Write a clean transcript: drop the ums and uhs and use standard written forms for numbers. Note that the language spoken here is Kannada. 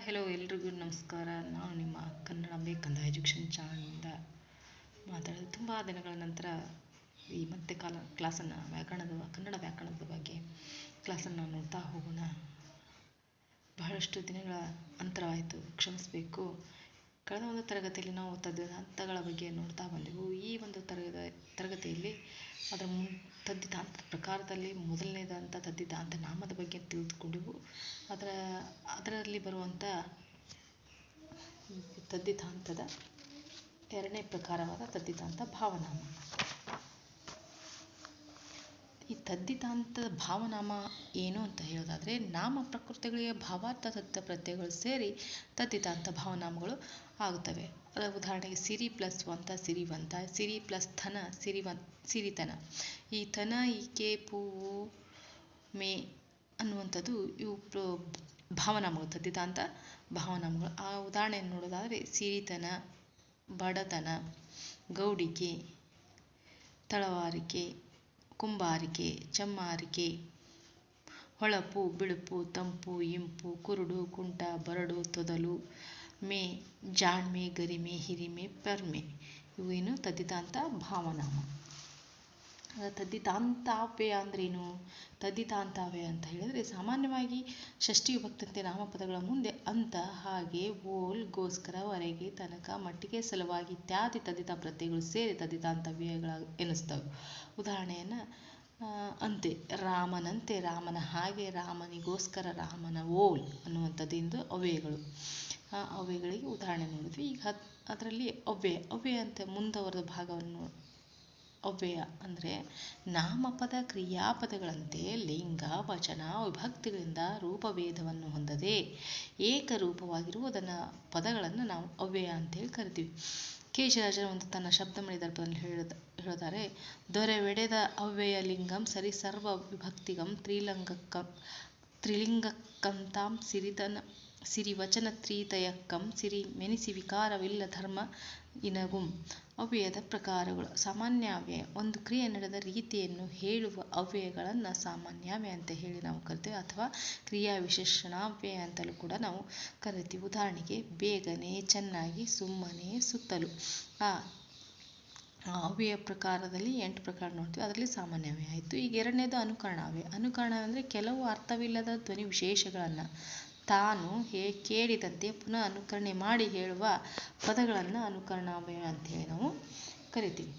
ಹೆಲೋ ಎಲ್ರಿಗೂ ನಮಸ್ಕಾರ. ನಾನು ನಿಮ್ಮ ಕನ್ನಡಾಂಬೆ ಕಂದಾಯ ಎಜುಕೇಷನ್ ಚಾನಲ್ನಿಂದ ಮಾತಾಡೋದು. ತುಂಬ ದಿನಗಳ ನಂತರ ಈ ಮತ್ತೆ ಕ್ಲಾಸನ್ನು ಕನ್ನಡ ವ್ಯಾಕರಣದ ಬಗ್ಗೆ ಕ್ಲಾಸನ್ನು ನೋಡ್ತಾ ಹೋಗೋಣ. ಬಹಳಷ್ಟು ದಿನಗಳ ಅಂತರವಾಯಿತು, ಕ್ಷಮಿಸಬೇಕು. ಕಳೆದ ಒಂದು ತರಗತಿಯಲ್ಲಿ ನಾವು ತದ್ದಿತಾಂತಗಳ ಬಗ್ಗೆ ನೋಡ್ತಾ ಬಂದೆವು. ಈ ಒಂದು ತರಗತಿಯಲ್ಲಿ ಅದರ ತದ್ದಿತಾಂತದ ಪ್ರಕಾರದಲ್ಲಿ ಮೊದಲನೇದಂಥ ತದ್ದಿತಾಂತ ನಾಮದ ಬಗ್ಗೆ ತಿಳಿದುಕೊಂಡೆವು. ಅದರಲ್ಲಿ ಬರುವಂಥ ತದ್ದಿತಾಂತದ ಎರಡನೇ ಪ್ರಕಾರವಾದ ತದ್ದಿತಾಂತ ಭಾವನಾಮ. ಈ ತದ್ದಿತಾಂತದ ಭಾವನಾಮ ಏನು ಅಂತ ಹೇಳೋದಾದರೆ, ನಾಮ ಪ್ರಕೃತಿಗಳಿಗೆ ಭಾವಾರ್ಥ ತದ್ದ ಪ್ರತ್ಯಯಗಳು ಸೇರಿ ತದ್ದಿತಾಂತ ಭಾವನಾಮಗಳು ಆಗುತ್ತವೆ. ಉದಾಹರಣೆಗೆ ಸಿರಿ ಪ್ಲಸ್ ವಂತ ಸಿರಿವಂತ, ಸಿರಿ ಪ್ಲಸ್ ಥನ ಸಿರಿತನ. ಈ ಥನ, ಈಕೆ, ಪೂವು, ಮೇ ಅನ್ನುವಂಥದ್ದು ಇವು ಭಾವನಾಮಗಳು, ತದ್ದಿತಾಂತ ಭಾವನಾಮಗಳು. ಆ ಉದಾಹರಣೆಯನ್ನು ನೋಡೋದಾದರೆ ಸಿರಿತನ, ಬಡತನ, ಗೌಡಿಕೆ, ತಳವಾರಿಕೆ, ಕುಂಬಾರಿಕೆ, ಚಮ್ಮಾರಿಕೆ, ಹೊಳಪು, ಬಿಳುಪು, ತಂಪು, ಇಂಪು, ಕುರುಡು, ಕುಂಟ, ಬರಡು, ತೊದಲು, ಮೇ, ಜಾಣ್ಮೆ, ಗರಿಮೆ, ಹಿರಿಮೆ, ಪರ್ಮೆ. ಇವೇನು ತದ್ದಿತಾಂತ ಭಾವನಾಮ. ತದ್ದಿತಾಂತಾವ್ಯಯ ಅಂದ್ರೇನು? ತದ್ದಿತಾಂತಾವ್ಯಯ ಅಂತ ಹೇಳಿದರೆ, ಸಾಮಾನ್ಯವಾಗಿ ಷಷ್ಠಿ ವಿಭಕ್ತಂತೆ ನಾಮಪದಗಳ ಮುಂದೆ ಅಂತ, ಹಾಗೆ, ಓಲ್, ಗೋಸ್ಕರ, ವರೆಗೆ, ತನಕ, ಮಟ್ಟಿಗೆ, ಸಲುವಾಗಿ ಇತ್ಯಾದಿ ತದ್ದಿತ ಪ್ರತ್ಯಯಗಳು ಸೇರಿ ತದ್ದಿತಾಂತಾವ್ಯಯಗಳ ಎನಿಸ್ತವೆ. ಉದಾಹರಣೆಯನ್ನು ಅಂತೆ, ರಾಮನಂತೆ, ರಾಮನ ಹಾಗೆ, ರಾಮನಿಗೋಸ್ಕರ, ರಾಮನ ಓಲ್ ಅನ್ನುವಂಥದ್ದು ಅವ್ಯಯಗಳು. ಆ ಅವ್ಯಯಗಳಿಗೆ ಉದಾಹರಣೆ ನೋಡಿದ್ವಿ. ಈಗ ಅದರಲ್ಲಿ ಅವ್ಯಯ ಅಂತ ಮುಂದುವರೆದ ಭಾಗವನ್ನು ಅವ್ಯಯ ಅಂದರೆ ನಾಮಪದ ಕ್ರಿಯಾಪದಗಳಂತೆ ಲಿಂಗ ವಚನ ವಿಭಕ್ತಿಗಳಿಂದ ರೂಪಭೇದವನ್ನು ಹೊಂದದೆ ಏಕರೂಪವಾಗಿರುವುದನ್ನು ಪದಗಳನ್ನು ನಾವು ಅವ್ಯಯ ಅಂತೇಳಿ ಕರಿತೀವಿ. ಕೇಶರಾಜರ ಒಂದು ತನ್ನ ಶಬ್ದಮಣಿ ದರ್ಪಣದಲ್ಲಿ ಹೇಳುತ್ತಾರೆ, ದೊರೆವೆಡೆದ ಅವ್ಯಯ ಲಿಂಗಂ ಸರಿ ಸರ್ವ ವಿಭಕ್ತಿಗಂ ತ್ರಿಲಿಂಗಕ್ಕಂತಾಂ ಸಿರಿವಚನ ತ್ರಿತಯಕ್ಕಂ ಸಿರಿ ಮೆನಿಸಿ ವಿಕಾರವಿಲ್ಲ ಧರ್ಮ ಇನಗುಂ. ಅವ್ಯಯದ ಪ್ರಕಾರಗಳು. ಸಾಮಾನ್ಯಾವ್ಯಯ, ಒಂದು ಕ್ರಿಯೆ ನಡೆದ ರೀತಿಯನ್ನು ಹೇಳುವ ಅವ್ಯಯಗಳನ್ನು ಸಾಮಾನ್ಯಾವ್ಯಯ ಅಂತ ಹೇಳಿ ನಾವು ಕರಿತೇವೆ, ಅಥವಾ ಕ್ರಿಯಾ ವಿಶೇಷಣಾವ್ಯಯ ಅಂತಲೂ ಕೂಡ ನಾವು ಕರಿತೀವಿ. ಉದಾಹರಣೆಗೆ ಬೇಗನೆ, ಚೆನ್ನಾಗಿ, ಸುಮ್ಮನೆ, ಸುತ್ತಲೂ. ಆ ಅವ್ಯಯ ಪ್ರಕಾರದಲ್ಲಿ 8 ಪ್ರಕಾರ ನೋಡ್ತೀವಿ. ಅದರಲ್ಲಿ ಸಾಮಾನ್ಯಾವ್ಯಯ ಆಯಿತು. ಈಗ ಎರಡನೇದು ಅನುಕರಣಾವ್ಯಯ. ಅನುಕರಣ ಅಂದರೆ ಕೆಲವು ಅರ್ಥವಿಲ್ಲದ ಧ್ವನಿ ವಿಶೇಷಗಳನ್ನು ತಾನು ಕೇಳಿದಂತೆ ಪುನಃ ಅನುಕರಣೆ ಮಾಡಿ ಹೇಳುವ ಪದಗಳನ್ನು ಅನುಕರಣಾವ್ಯಯ ಅಂತೇಳಿ ನಾವು ಕರಿತೀವಿ.